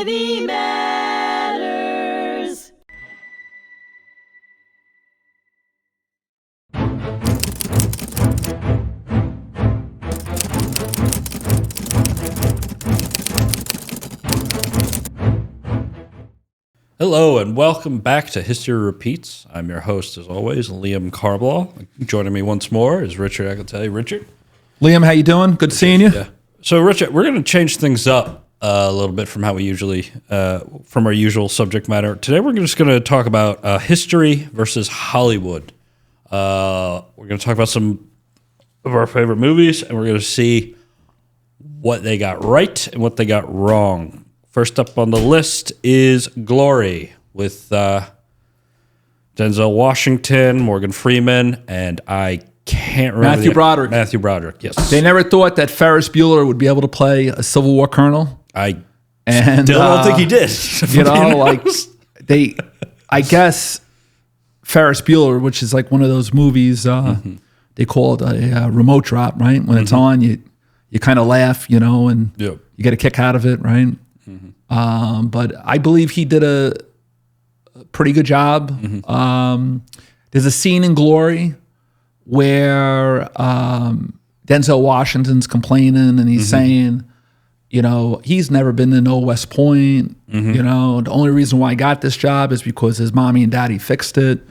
Navy Matters. Hello and welcome back to History Repeats. I'm your host, as always, Liam Carballal. Joining me once more is Richard Acritelli. Richard? Liam, how you doing? Good seeing you. Yeah. So, Richard, we're going to change things up a little bit from how we usually, from our usual subject matter. Today, we're just going to talk about history versus Hollywood. We're going to talk about some of our favorite movies, and we're going to see what they got right and what they got wrong. First up on the list is Glory with Denzel Washington, Morgan Freeman, and I can't remember. Matthew Broderick. Matthew Broderick, yes. They never thought that Ferris Bueller would be able to play a Civil War colonel. I And still don't think he did. You know, like I guess Ferris Bueller, which is like one of those movies, they call it a remote drop, right? When it's on, you kind of laugh, you know, and you get a kick out of it, right? But I believe he did a pretty good job. There's a scene in Glory where Denzel Washington's complaining and he's saying, you know, he's never been to no West Point. You know, the only reason why I got this job is because his mommy and daddy fixed it.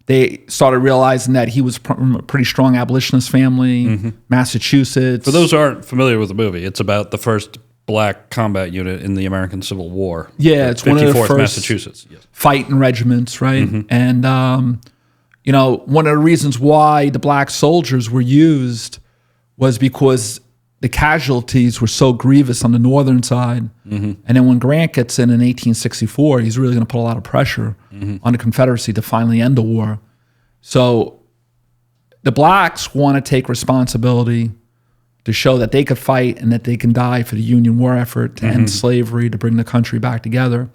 They started realizing that he was from a pretty strong abolitionist family, Massachusetts. For those who aren't familiar with the movie, it's about the first black combat unit in the American Civil War. Yeah, it's one of the 54th first Massachusetts. Yes. fighting regiments, right? And, you know, one of the reasons why the black soldiers were used was because the casualties were so grievous on the northern side. And then when Grant gets in 1864, he's really going to put a lot of pressure on the Confederacy to finally end the war. So the blacks want to take responsibility to show that they could fight and that they can die for the Union war effort to end slavery, to bring the country back together.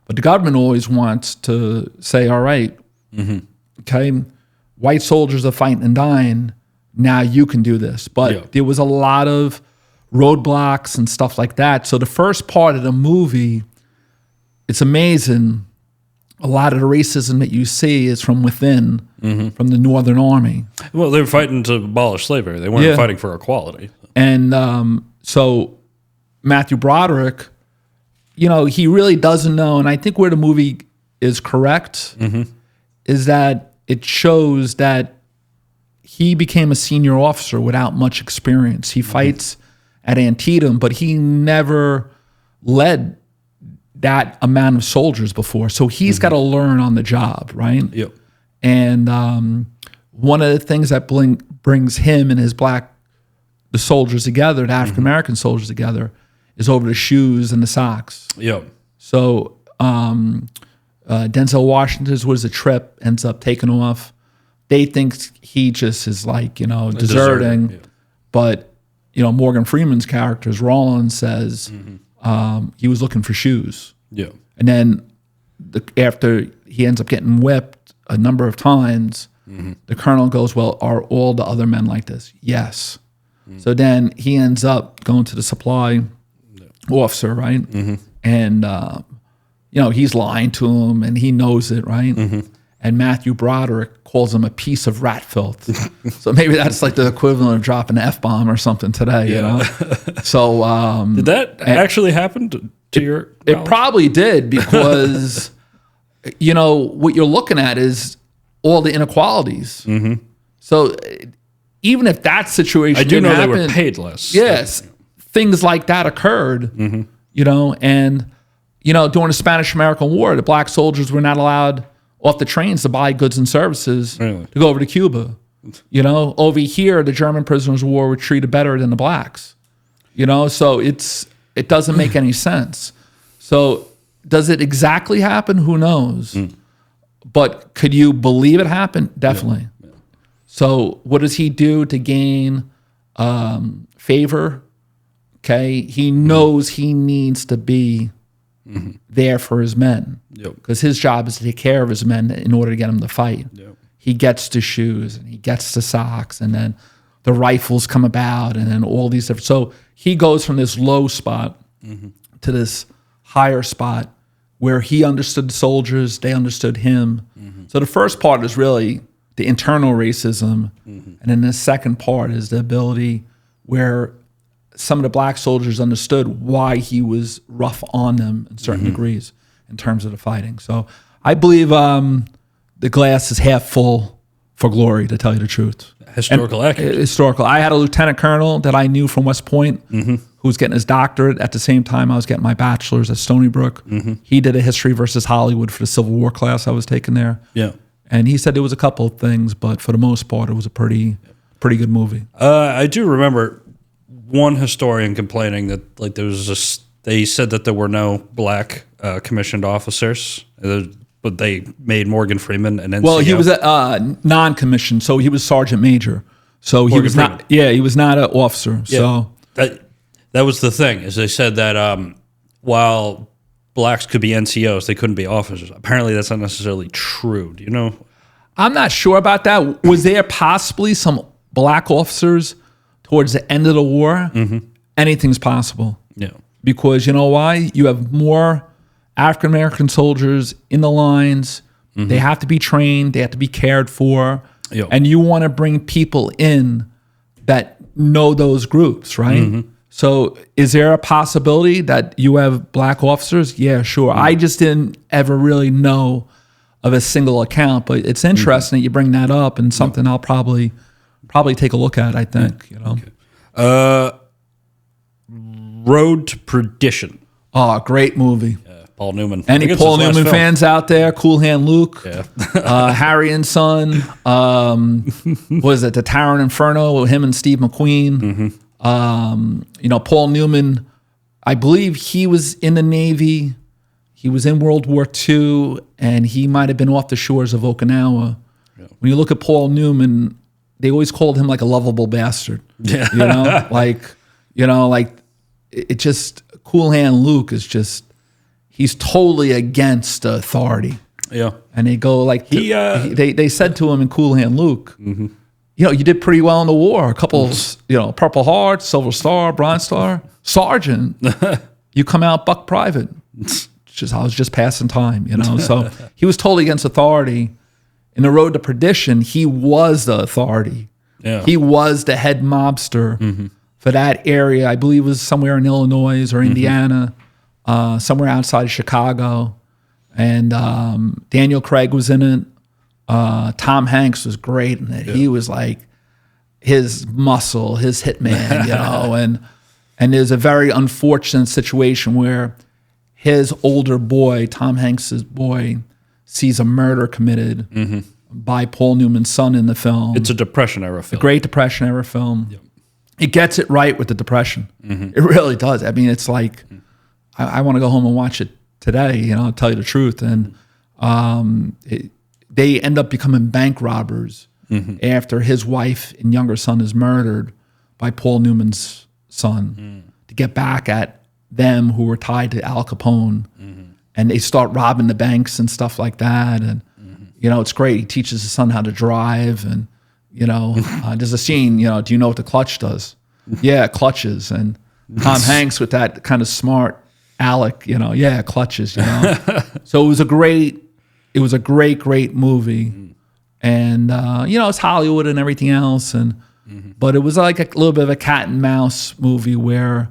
But the government always wants to say, all right, okay, white soldiers are fighting and dying, now you can do this. But there was a lot of roadblocks and stuff like that. So the first part of the movie, it's amazing. A lot of the racism that you see is from within, from the Northern Army. Well, they were fighting to abolish slavery. They weren't fighting for equality. And so Matthew Broderick, you know, he really doesn't know. And I think where the movie is correct is that it shows that he became a senior officer without much experience. He fights at Antietam, but he never led that amount of soldiers before. So he's got to learn on the job, right? Yep. And one of the things that brings him and the soldiers together, the African-American soldiers together, is over the shoes and the socks. Yep. So Denzel Washington's was a trip, ends up taking off. They think he just is like, you know, deserting. But, you know, Morgan Freeman's character, Rollins, says he was looking for shoes. Yeah. And then after he ends up getting whipped a number of times, the colonel goes, well, are all the other men like this? Yes. So then he ends up going to the supply officer, right? And, you know, he's lying to him and he knows it, right? And Matthew Broderick calls him a piece of rat filth. So maybe that's like the equivalent of dropping an F-bomb or something today, you know? So did that actually happen to your knowledge? It probably did, because, you know, what you're looking at is all the inequalities. So even if that situation I do didn't know happen, they were paid less. yes, things like that occurred, you know, and, you know, during the Spanish-American War, the black soldiers were not allowed off the trains to buy goods and services to go over to Cuba. You know, over here, the German prisoners of war were treated better than the blacks. You know, so it doesn't make any sense. So does it exactly happen? Who knows? But could you believe it happened? Definitely. So what does he do to gain favor? Okay, he knows he needs to be there for his men, because his job is to take care of his men in order to get them to fight. He gets the shoes and he gets the socks, and then the rifles come about, and then all these different. So he goes from this low spot to this higher spot where he understood the soldiers, they understood him. So the first part is really the internal racism, and then the second part is the ability where some of the black soldiers understood why he was rough on them in certain degrees in terms of the fighting. So I believe the glass is half full for glory, to tell you the truth. Historical accuracy. Historical. I had a lieutenant colonel that I knew from West Point who was getting his doctorate at the same time I was getting my bachelor's at Stony Brook. He did a history versus Hollywood for the Civil War class I was taking there. Yeah. And he said there was a couple of things, but for the most part, it was a pretty good movie. I do remember one historian complaining that like they said that there were no black commissioned officers, but they made Morgan Freeman an NCO. Well, he was a non-commissioned, so he was sergeant major. So he was not. Yeah, he was not an officer. Yeah, so that was the thing, is they said that while blacks could be NCOs, they couldn't be officers. Apparently, that's not necessarily true. Do you know? I'm not sure about that. Was there possibly some black officers towards the end of the war? Anything's possible. Yeah. Because you know why? You have more African American soldiers in the lines. They have to be trained. They have to be cared for. Yep. And you want to bring people in that know those groups, right? So is there a possibility that you have black officers? Yeah, sure. I just didn't ever really know of a single account, but it's interesting that you bring that up, and something I'll probably take a look at, I think. You know. Okay. Road to Perdition. Oh, great movie. Paul Newman. Any Paul Newman fans out there? Cool Hand Luke. Yeah. Harry and Son. Was it The Towering Inferno with him and Steve McQueen? You know, Paul Newman, I believe he was in the Navy. He was in World War II, and he might have been off the shores of Okinawa. Yeah. When you look at Paul Newman, they always called him like a lovable bastard. Yeah. You know, like it just, Cool Hand Luke is just, he's totally against authority. Yeah. And they go like, they said to him in Cool Hand Luke, you know, you did pretty well in the war. A couple, you know, Purple Heart, Silver Star, Bronze Star, Sergeant. You come out buck private. I was just passing time, you know. So he was totally against authority. In the Road to Perdition, he was the authority. Yeah. He was the head mobster for that area. I believe it was somewhere in Illinois or Indiana, somewhere outside of Chicago. And Daniel Craig was in it. Tom Hanks was great in it. Yeah. He was like his muscle, his hitman, you know. And there's a very unfortunate situation where his older boy, Tom Hanks's boy, sees a murder committed by Paul Newman's son in the film. It's a Depression era film. A Great Depression era film. Yep. It gets it right with the Depression. It really does. I mean, it's like, I want to go home and watch it today, you know, I'll tell you the truth. And they end up becoming bank robbers after his wife and younger son is murdered by Paul Newman's son to get back at them who were tied to Al Capone. And they start robbing the banks and stuff like that. And, you know, it's great. He teaches his son how to drive. And, you know, there's a scene, you know, do you know what the clutch does? Yeah, it clutches. And Tom Hanks with that kind of smart Alec, you know, yeah, clutches, you know. So it was a great movie. And, you know, it's Hollywood and everything else. And, but it was like a little bit of a cat and mouse movie where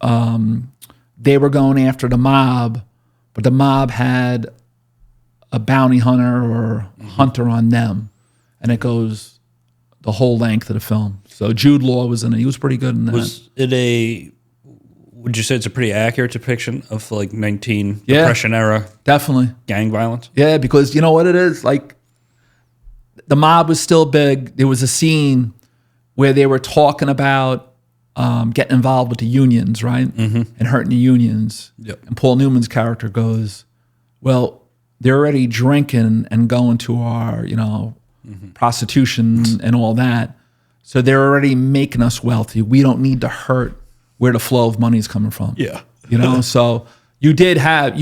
they were going after the mob, but the mob had a bounty hunter or hunter on them. And it goes the whole length of the film. So Jude Law was in it. He was pretty good in that. Was it would you say it's a pretty accurate depiction of like Depression era definitely gang violence? Yeah, because you know what it is? Like the mob was still big. There was a scene where they were talking about getting involved with the unions, right? And hurting the unions. Yep. And Paul Newman's character goes, well, they're already drinking and going to our, you know, prostitution and all that. So they're already making us wealthy. We don't need to hurt where the flow of money is coming from. Yeah. You know, so you did have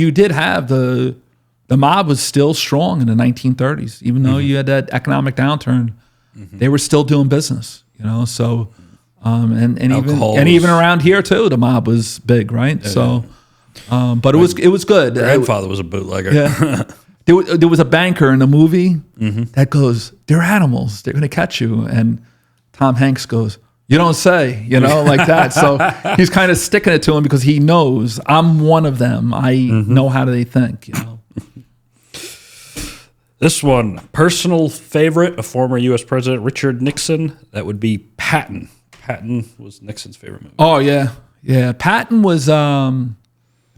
the mob was still strong in the 1930s, even though you had that economic downturn, they were still doing business, you know, so, and even around here too, the mob was big, right? Yeah, so, But it was good. Grandfather was a bootlegger. Yeah. There was a banker in the movie that goes, "They're animals. They're going to catch you." And Tom Hanks goes, "You don't say," like that. So he's kind of sticking it to him because he knows I'm one of them. I know how they think. This one, personal favorite, a former U.S. President, Richard Nixon. That would be Patton. Patton was Nixon's favorite movie. Oh, yeah. Yeah. Patton was, done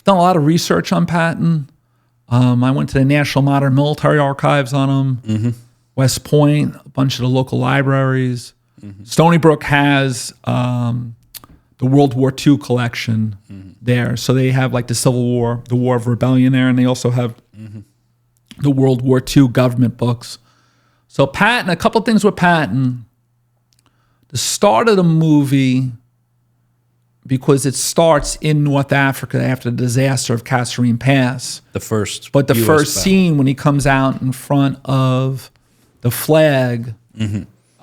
a lot of research on Patton. I went to the National Modern Military Archives on him, West Point, a bunch of the local libraries. Stony Brook has the World War II collection there. So they have like the Civil War, the War of Rebellion there, and they also have the World War II government books. So Patton, a couple things with Patton. The start of the movie, because it starts in North Africa after the disaster of Kasserine Pass. The first US first scene when he comes out in front of the flag,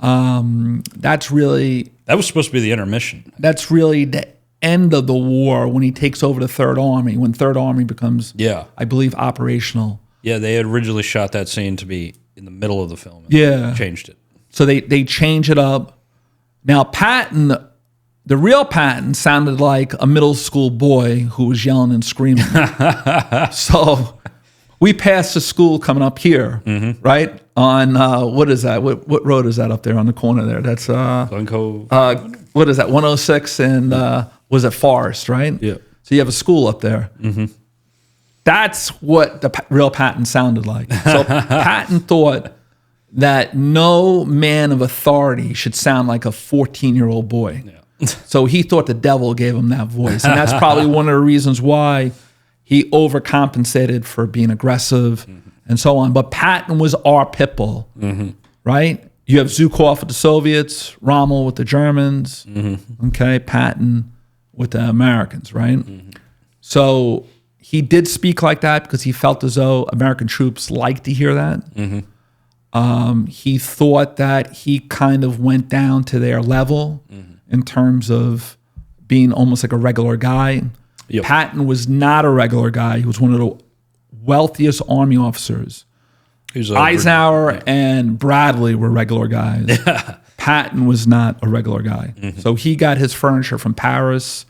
that's really... That was supposed to be the intermission. That's really the end of the war when he takes over the Third Army, when Third Army becomes, I believe, operational. Yeah, they had originally shot that scene to be in the middle of the film. And they changed it. So they change it up. Now, Patton... The real Patton sounded like a middle school boy who was yelling and screaming. So we passed the school coming up here, right? On, what is that? What road is that up there on the corner there? That's, Glencoe. What is that? 106 and, was it Forest, right? Yeah. So you have a school up there. That's what the real Patton sounded like. So Patton thought that no man of authority should sound like a 14-year-old boy. Yeah. So he thought the devil gave him that voice. And that's probably one of the reasons why he overcompensated for being aggressive and so on. But Patton was our pit bull, right? You have Zhukov with the Soviets, Rommel with the Germans, okay, Patton with the Americans, right? So he did speak like that because he felt as though American troops liked to hear that. He thought that he kind of went down to their level in terms of being almost like a regular guy. Yep. Patton was not a regular guy. He was one of the wealthiest Army officers. Eisenhower and Bradley were regular guys. Patton was not a regular guy. So he got his furniture from Paris.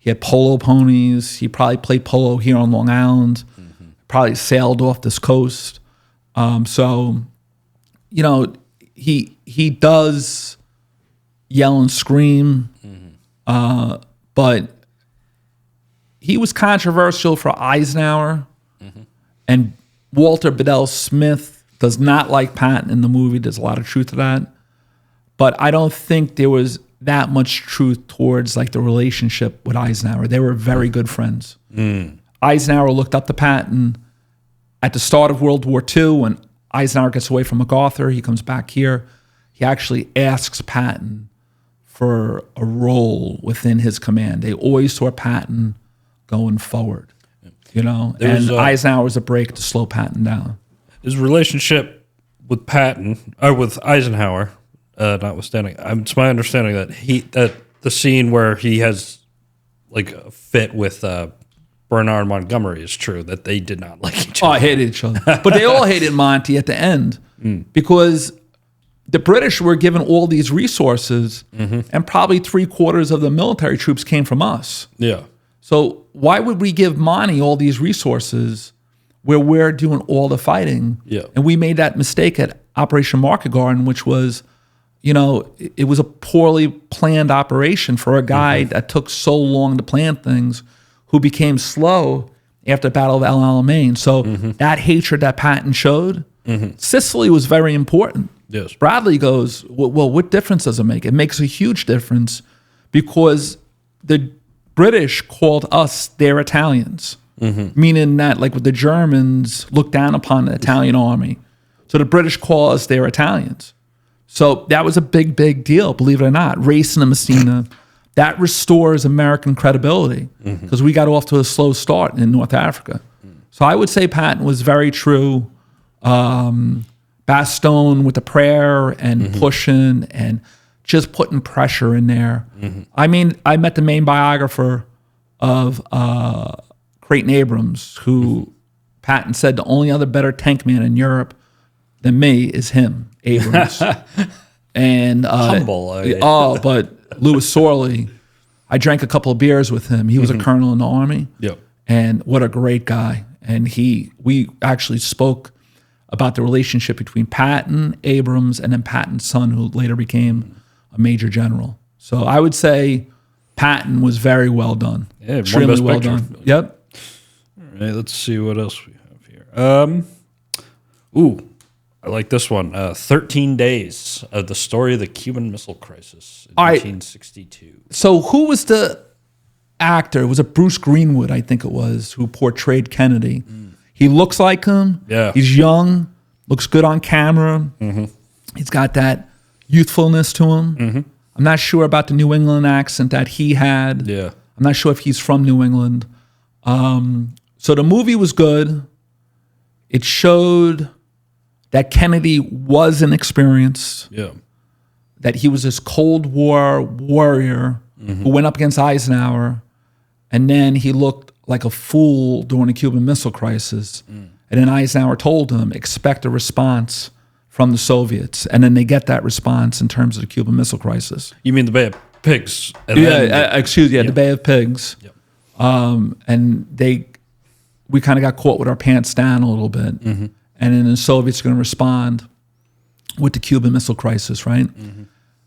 He had polo ponies. He probably played polo here on Long Island. Probably sailed off this coast. So, he does yell and scream, but he was controversial for Eisenhower, and Walter Bedell Smith does not like Patton in the movie. There's a lot of truth to that, but I don't think there was that much truth towards like the relationship with Eisenhower. They were very good friends. Eisenhower looked up to Patton at the start of World War II when Eisenhower gets away from MacArthur. He comes back here. He actually asks Patton for a role within his command. They always saw Patton going forward, and Eisenhower was a break to slow Patton down. His relationship with Patton, or with Eisenhower, notwithstanding, it's my understanding that the scene where he has like a fit with Bernard Montgomery is true, that they did not like each other. Oh, I hated each other. But they all hated Monty at the end because the British were given all these resources and probably 3/4 of the military troops came from us. Yeah. So why would we give Monty all these resources where we're doing all the fighting? Yeah. And we made that mistake at Operation Market Garden, which was, it was a poorly planned operation for a guy that took so long to plan things, who became slow after the Battle of El Alamein. So that hatred that Patton showed, Sicily was very important. Yes. Bradley goes, well, what difference does it make? It makes a huge difference because the British called us their Italians, meaning that like with the Germans looked down upon the Italian army. So the British call us their Italians. So that was a big, big deal, believe it or not. Racing to Messina. That restores American credibility because we got off to a slow start in North Africa. So I would say Patton was very true. Bastogne with the prayer and pushing and just putting pressure in there. I mean, I met the main biographer of Creighton Abrams, who Patton said the only other better tank man in Europe than me is him, Abrams. And Humble. but Louis Sorley, I drank a couple of beers with him. He was a colonel in the Army. Yep. And what a great guy. And we actually spoke about the relationship between Patton, Abrams, and then Patton's son, who later became a major general. So I would say Patton was very well done. Yeah, extremely well done. Yep. All right, let's see what else we have here. I like this one. 13 Days, the story of the Cuban Missile Crisis in 1962. So who was the actor? Was it Bruce Greenwood, I think it was, who portrayed Kennedy? He looks like him. Yeah. He's young, looks good on camera. He's got that youthfulness to him. I'm not sure about the New England accent that he had. Yeah. I'm not sure if he's from New England. So the movie was good. It showed that Kennedy was inexperienced, Yeah. that he was this Cold War warrior who went up against Eisenhower, and then he looked like a fool during the Cuban Missile Crisis. And then Eisenhower told him, expect a response from the Soviets. And then they get that response in terms of the Cuban Missile Crisis. You mean the Bay of Pigs? And The Bay of Pigs. Yep. And we kind of got caught with our pants down a little bit. And then the Soviets are going to respond with the Cuban Missile Crisis, right?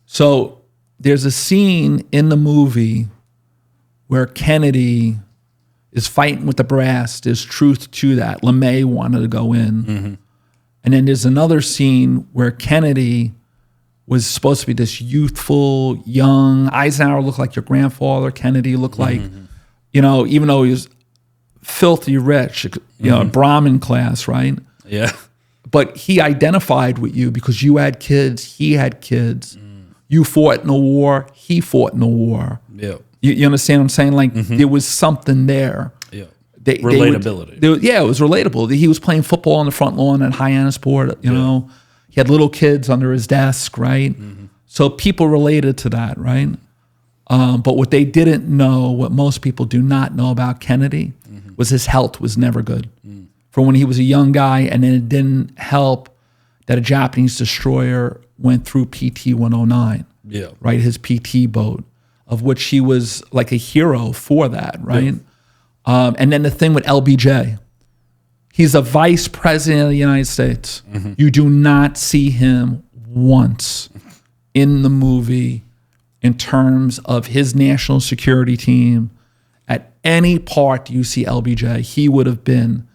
So there's a scene in the movie where Kennedy is fighting with the brass. There's truth to that. LeMay wanted to go in. And then there's another scene where Kennedy was supposed to be this youthful, young. Eisenhower looked like your grandfather. Kennedy looked like, even though he was filthy rich, Brahmin class, right? Yeah. But he identified with you because you had kids, he had kids. You fought in the war, he fought in the war. Yeah. You understand what I'm saying? Like, there was something there. Yeah. Relatability. It was relatable. He was playing football on the front lawn at Hyannisport, you know. He had little kids under his desk, right? So people related to that, right? But what they didn't know, what most people do not know about Kennedy, was his health was never good. For when he was a young guy, and then it didn't help that a Japanese destroyer went through PT-109, right? His PT boat, of which he was like a hero for that, right? And then the thing with LBJ, he's a vice president of the United States. You do not see him once in the movie in terms of his national security team. At any part you see LBJ, he would have been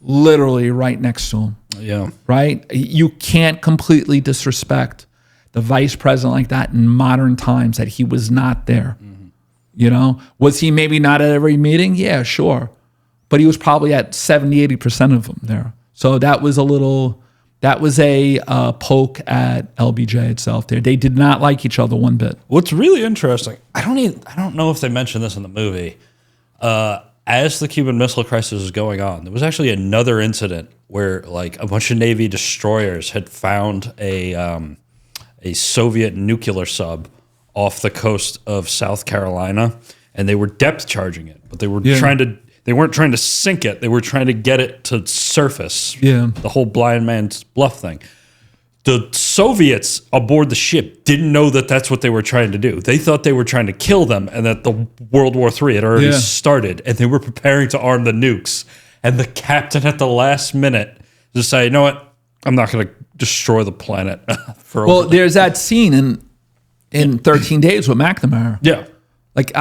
literally right next to him. Yeah. Right? You can't completely disrespect the vice president like that in modern times that he was not there. You know? Was he maybe not at every meeting? Yeah, sure. But he was probably at 70, 80% of them there. So that was a poke at LBJ itself there. They did not like each other one bit. What's really interesting, I don't know if they mentioned this in the movie. As the Cuban Missile Crisis was going on, there was actually another incident where like a bunch of Navy destroyers had found a Soviet nuclear sub off the coast of South Carolina, and they were depth charging it, but they were they weren't trying to sink it. They were trying to get it to surface. Yeah. The whole blind man's bluff thing. The Soviets aboard the ship didn't know that that's what they were trying to do. They thought they were trying to kill them and that the World War III had already started and they were preparing to arm the nukes. And the captain at the last minute decided, you know what? I'm not going to destroy the planet. There's that scene in 13 Days with McNamara. Yeah. Like,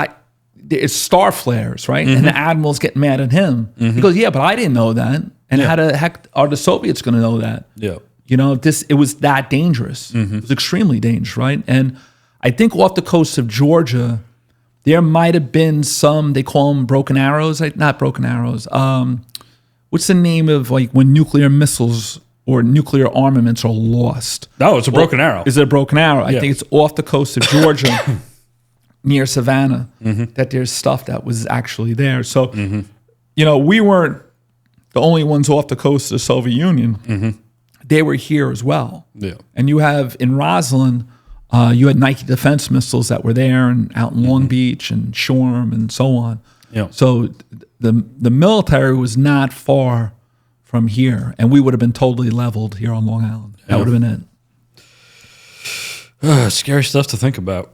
it's star flares, right? And the admiral's getting mad at him. He goes, yeah, but I didn't know that. And how the heck are the Soviets going to know that? Yeah. You know, it was that dangerous. It was extremely dangerous, right? And I think off the coast of Georgia, there might have been some, they call them broken arrows, not broken arrows. What's the name of like when nuclear missiles or nuclear armaments are lost? No, it's a broken arrow. Is it a broken arrow? I think it's off the coast of Georgia near Savannah that there's stuff that was actually there. So, you know, we weren't the only ones off the coast of the Soviet Union. They were here as well. Yeah. And you have in Roslyn, you had Nike defense missiles that were there and out in Long Beach and Shoreham and so on. Yeah. So the military was not far from here, and we would have been totally leveled here on Long Island. That would have been it. Scary stuff to think about.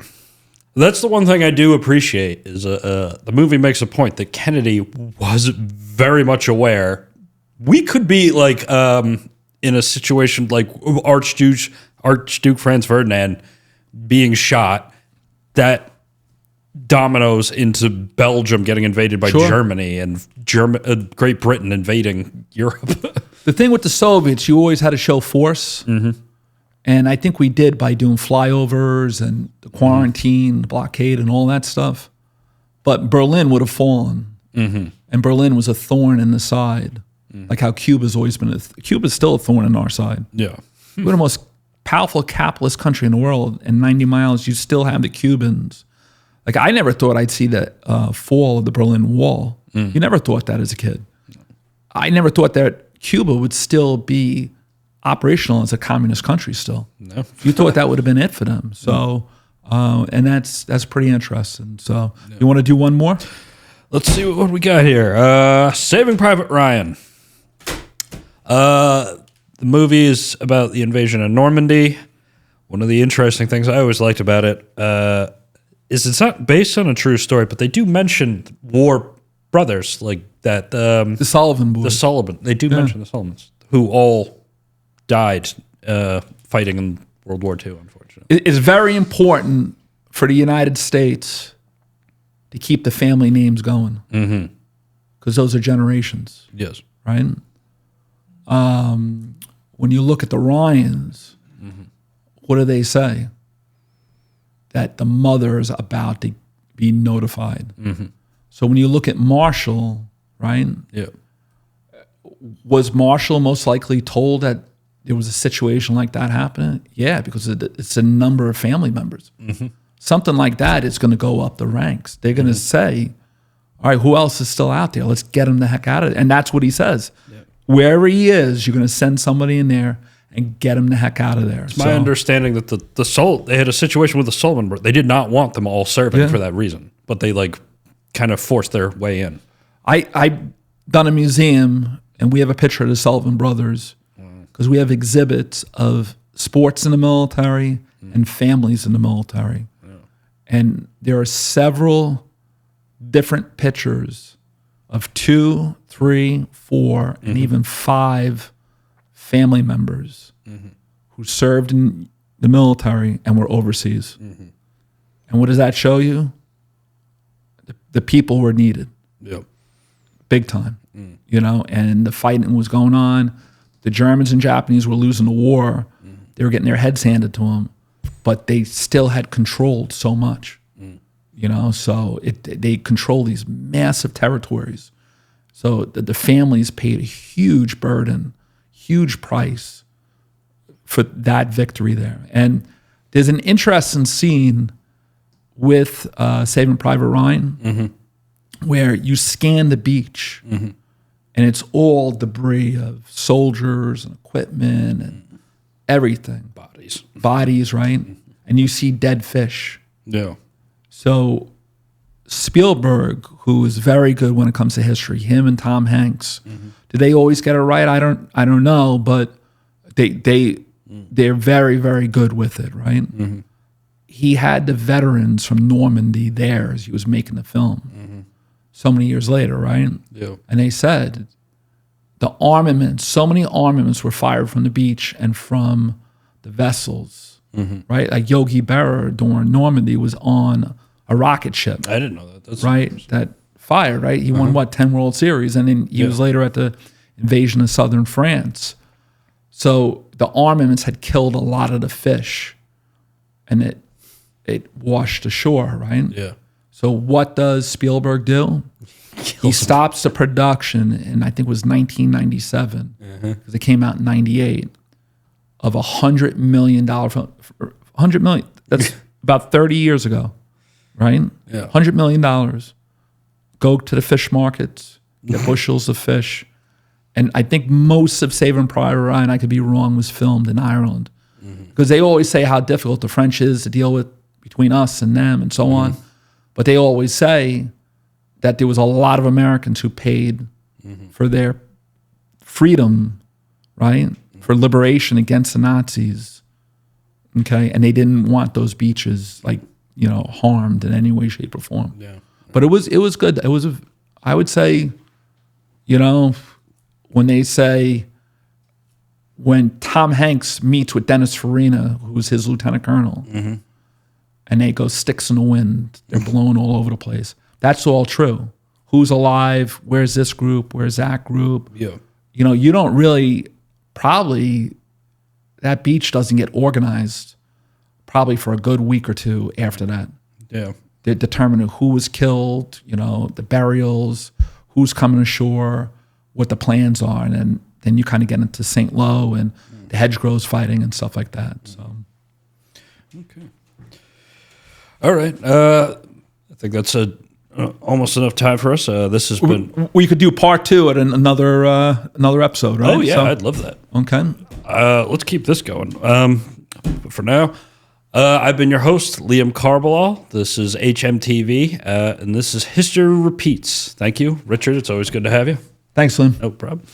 That's the one thing I do appreciate is the movie makes a point that Kennedy was very much aware we could be like in a situation like Archduke Franz Ferdinand being shot, that dominoes into Belgium getting invaded by Germany and Great Britain invading Europe. The thing with the Soviets, you always had to show force. And I think we did by doing flyovers and the quarantine, the blockade, and all that stuff. But Berlin would have fallen. And Berlin was a thorn in the side, like how Cuba's always been. Cuba's still a thorn in our side. Yeah. We're the most powerful capitalist country in the world. And 90 miles, you still have the Cubans. Like, I never thought I'd see the fall of the Berlin Wall. You never thought that as a kid. I never thought that Cuba would still be operational as a communist country still. No. You thought that would have been it for them. So, and that's pretty interesting. So, you want to do one more? Let's see what we got here. Saving Private Ryan. The movie is about the invasion of Normandy. One of the interesting things I always liked about it is it's not based on a true story, but they do mention war brothers like that. The Sullivan boys. The Sullivan. They do mention the Sullivans, who all died fighting in World War II, unfortunately. It's very important for the United States to keep the family names going. Because those are generations. Yes. Right? When you look at the Ryans, what do they say? That the mother is about to be notified. So when you look at Marshall, right? Yeah. Was Marshall most likely told that there was a situation like that happening? Yeah, because it's a number of family members. Something like that is going to go up the ranks. They're going to say, all right, who else is still out there? Let's get him the heck out of it. And that's what he says. Yeah. Wherever he is, you're going to send somebody in there and get him the heck out of there. It's my understanding that they had a situation with the Sullivan. They did not want them all serving for that reason, but they like kind of forced their way in. I've done a museum, and we have a picture of the Sullivan brothers because we have exhibits of sports in the military and families in the military. And there are several different pictures of 2, 3, 4, and even 5 family members who served in the military and were overseas. And what does that show you? The people were needed. Big time. You know, and the fighting was going on. The Germans and Japanese were losing the war. They were getting their heads handed to them, but they still had controlled so much. You know, so they control these massive territories. So the families paid a huge burden, huge price for that victory there. And there's an interesting scene with Saving Private Ryan where you scan the beach and it's all debris of soldiers and equipment and everything. Bodies, right? And you see dead fish. Yeah. So Spielberg, who is very good when it comes to history, him and Tom Hanks, do they always get it right? I don't know, but they're very, very good with it, right? He had the veterans from Normandy there as he was making the film. So many years later, right? Yeah. And they said the armaments, so many armaments were fired from the beach and from the vessels, right? Like Yogi Berra during Normandy was on a rocket ship. I didn't know that. That's right? That fired, right? He won, 10 World Series, and then he was later at the invasion of southern France. So the armaments had killed a lot of the fish, and it washed ashore, right? Yeah. So what does Spielberg do? He stops the production in, I think it was 1997, because it came out in 98, of $100 million film. $100 million, that's about 30 years ago, right? Yeah. $100 million. Go to the fish markets, get bushels of fish. And I think most of Saving Private Ryan, I could be wrong, was filmed in Ireland. Because they always say how difficult the French is to deal with between us and them and so on. But they always say that there was a lot of Americans who paid for their freedom, right? For liberation against the Nazis. Okay, and they didn't want those beaches harmed in any way, shape, or form. Yeah. But it was good. It was I would say, when they say when Tom Hanks meets with Dennis Farina, who's his lieutenant colonel, and they go sticks in the wind, they're blown all over the place. That's all true. Who's alive? Where's this group? Where's that group? Yeah. You don't really probably. That beach doesn't get organized probably for a good week or two after that. Yeah. They're determining who was killed, the burials, who's coming ashore, what the plans are, and then you kind of get into St. Lo and the hedgerows fighting and stuff like that. So, okay. All right. I think that's almost enough time for us. This has been. We could do part 2 at another episode, right? Oh yeah, I'd love that. Okay. Let's keep this going. But for now, I've been your host, Liam Carballal. This is HMTV, and this is History Repeats. Thank you, Richard. It's always good to have you. Thanks, Liam. No problem.